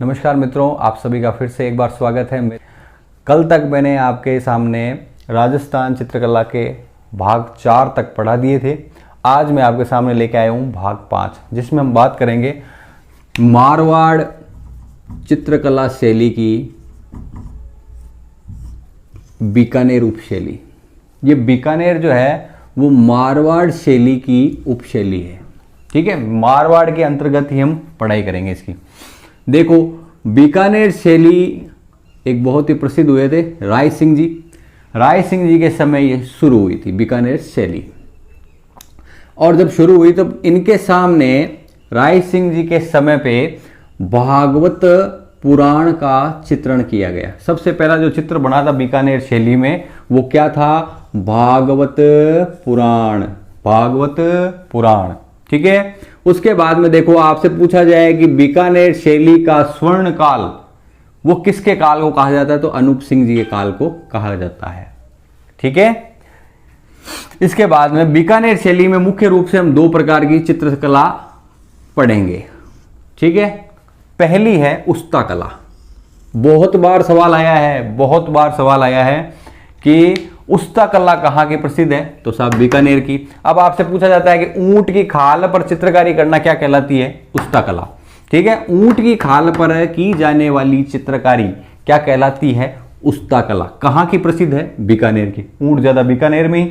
नमस्कार मित्रों, आप सभी का फिर से एक बार स्वागत है। कल तक मैंने आपके सामने राजस्थान चित्रकला के भाग 4 तक पढ़ा दिए थे। आज मैं आपके सामने लेके आया हूँ भाग 5, जिसमें हम बात करेंगे मारवाड़ चित्रकला शैली की बीकानेर उपशैली। ये बीकानेर जो है वो मारवाड़ शैली की उपशैली है। ठीक है, मारवाड़ के अंतर्गत ही हम पढ़ाई करेंगे इसकी। देखो, बीकानेर शैली एक बहुत ही प्रसिद्ध हुए थे राय सिंह जी। राय सिंह जी के समय ये शुरू हुई थी बीकानेर शैली। और जब शुरू हुई तब इनके सामने राय सिंह जी के समय पे भागवत पुराण का चित्रण किया गया। सबसे पहला जो चित्र बना था बीकानेर शैली में वो क्या था? भागवत पुराण। भागवत पुराण, ठीक है। उसके बाद में देखो, आपसे पूछा जाए कि बीकानेर शैली का स्वर्ण काल वो किसके काल को कहा जाता है, तो अनूप सिंह जी के काल को कहा जाता है। ठीक है। इसके बाद में बीकानेर शैली में मुख्य रूप से हम 2 प्रकार की चित्रकला पढ़ेंगे। ठीक है। पहली है उस्ता कला। बहुत बार सवाल आया है कि उस्ता कला कहाँ की प्रसिद्ध है, तो साहब बीकानेर की। अब आपसे पूछा जाता है कि ऊंट की खाल पर चित्रकारी करना क्या कहलाती है? उस्ता कला। ठीक है, ऊंट की खाल पर की जाने वाली चित्रकारी क्या कहलाती है? उस्ता कला। कहाँ की प्रसिद्ध है? बीकानेर की। ऊंट ज्यादा बीकानेर में ही।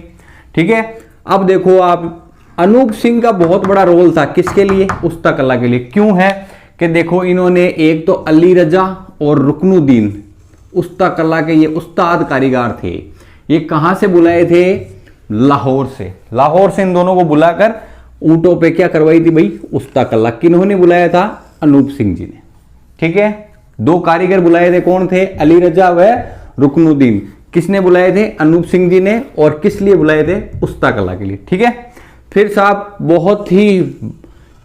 ठीक है। अब देखो आप, अनूप सिंह का बहुत बड़ा रोल था किसके लिए? उस्ता कला के लिए। क्यों है कि देखो, इन्होंने एक तो अली रजा और रुकनुद्दीन उस्ता कला के ये उस्ताद कारीगर थे। ये कहां से बुलाए थे? लाहौर से। लाहौर से इन दोनों को बुलाकर ऊंटों पे क्या करवाई थी भाई? उस्ता कला। किन्होंने बुलाया था? अनूप सिंह जी ने। ठीक है। 2 कारीगर बुलाए थे। कौन थे? अली रजा व रुकनुद्दीन। किसने बुलाए थे? अनूप सिंह जी ने। और किस लिए बुलाए थे? उस्ता कला के लिए। ठीक है। फिर साहब, बहुत ही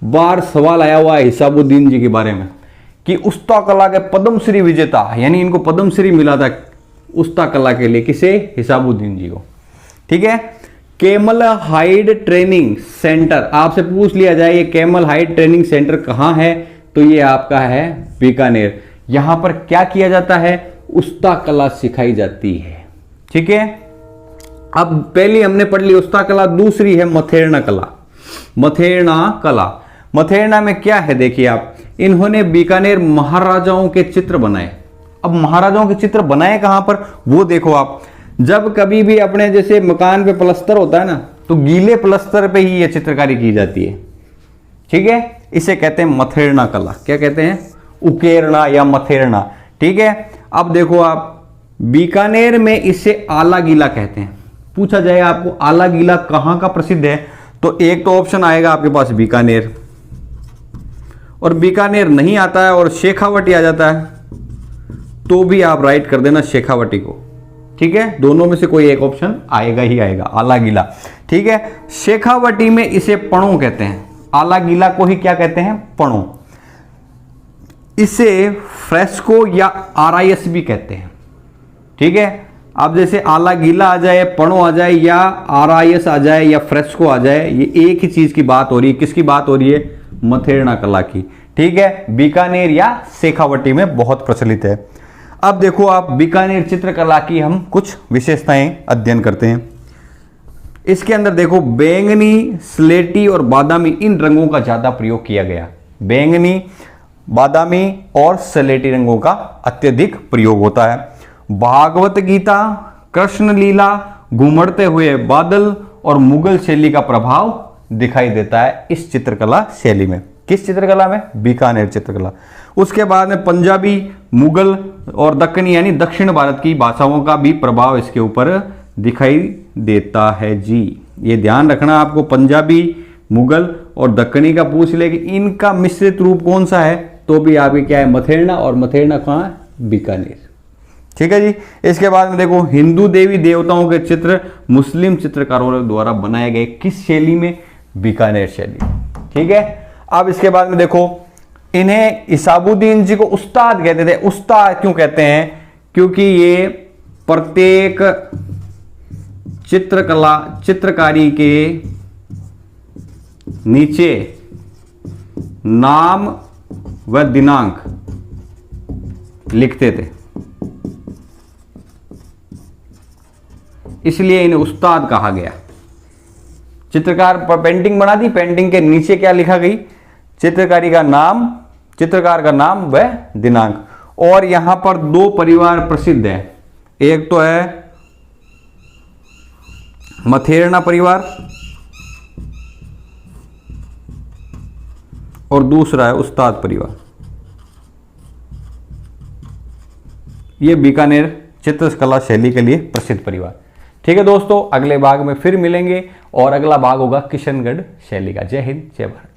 बार सवाल आया हुआ है हिसाबुद्दीन जी के बारे में कि उस्ता कला के पद्मश्री विजेता, यानी इनको पद्मश्री मिला था उस्ता कला के लिए। किसे? हिसाबुद्दीन जी को। ठीक है। कैमल हाइड ट्रेनिंग सेंटर, आपसे पूछ लिया जाए ये कैमल हाइड ट्रेनिंग सेंटर कहां है, तो ये आपका है बीकानेर। यहां पर क्या किया जाता है? उस्ता कला सिखाई जाती है। ठीक है। अब पहली हमने पढ़ ली उस्ता कला, दूसरी है मथेरना कला। मथेरना कला, मथेरना में क्या है? देखिए आप, इन्होंने बीकानेर महाराजाओं के चित्र बनाए। अब महाराजाओं के चित्र बनाए कहां पर, वो देखो आप। जब कभी भी अपने जैसे मकान पे प्लस्तर होता है ना, तो गीले प्लस्तर पे ही ये चित्रकारी की जाती है। ठीक है। इसे कहते हैं मथेरना कला। क्या कहते हैं? उकेरना या मथेरना। ठीक है। अब देखो आप, बीकानेर में इसे आला गीला कहते हैं। पूछा जाए आपको आला गीला कहां का प्रसिद्ध है, तो एक तो ऑप्शन आएगा आपके पास बीकानेर, और बीकानेर नहीं आता है और शेखावटी आ जाता है, तो भी आप राइट कर देना शेखावटी को। ठीक है। दोनों में से कोई एक ऑप्शन आएगा ही आएगा, आला गीला। ठीक है। शेखावटी में इसे पणो कहते हैं। आला गीला को ही क्या कहते हैं? पणो। इसे फ्रेस्को या आरआईएस भी कहते हैं। ठीक है। अब जैसे आला गीला आ जाए, पणो आ जाए, या आरआईएस आ जाए, या फ्रेस्को आ जाए, ये एक ही चीज की बात हो रही है। किसकी बात हो रही है? मथेरना कला की। ठीक है। बीकानेर या शेखावटी में बहुत प्रचलित है। अब देखो आप, बीकानेर चित्रकला की हम कुछ विशेषताएं अध्ययन करते हैं। इसके अंदर देखो, बैंगनी, स्लेटी और बादामी, इन रंगों का ज्यादा प्रयोग किया गया। बैंगनी, बादामी और स्लेटी रंगों का अत्यधिक प्रयोग होता है। भागवत गीता, कृष्ण लीला, घुमड़ते हुए बादल और मुगल शैली का प्रभाव दिखाई देता है इस चित्रकला शैली में। किस चित्रकला में? बीकानेर चित्रकला। उसके बाद में पंजाबी, मुगल और दक्कनी यानी दक्षिण भारत की भाषाओं का भी प्रभाव इसके ऊपर दिखाई देता है जी। ये ध्यान रखना आपको, पंजाबी, मुगल और दक्कनी का पूछ ले कि इनका मिश्रित रूप कौन सा है, तो भी आपके क्या है? मथेरना। और मथेरना कहाँ है? बीकानेर। ठीक है जी। इसके बाद में देखो, हिंदू देवी देवताओं के चित्र मुस्लिम चित्रकारों द्वारा बनाए गए। किस शैली में? बीकानेर शैली। ठीक है। अब इसके बाद में देखो, इन्हें हिसाबुद्दीन जी को उस्ताद कहते थे। उस्ताद क्यों कहते हैं? क्योंकि ये प्रत्येक चित्रकारी के नीचे नाम व दिनांक लिखते थे, इसलिए इन्हें उस्ताद कहा गया। चित्रकार पेंटिंग बना दी, पेंटिंग के नीचे क्या लिखा गई, चित्रकारी का नाम, चित्रकार का नाम व दिनांक। और यहां पर दो परिवार प्रसिद्ध हैं, एक तो है मथेरना परिवार और दूसरा है उस्ताद परिवार। ये बीकानेर चित्रकला शैली के लिए प्रसिद्ध परिवार। ठीक है दोस्तों, अगले भाग में फिर मिलेंगे और अगला भाग होगा किशनगढ़ शैली का। जय हिंद, जय भारत।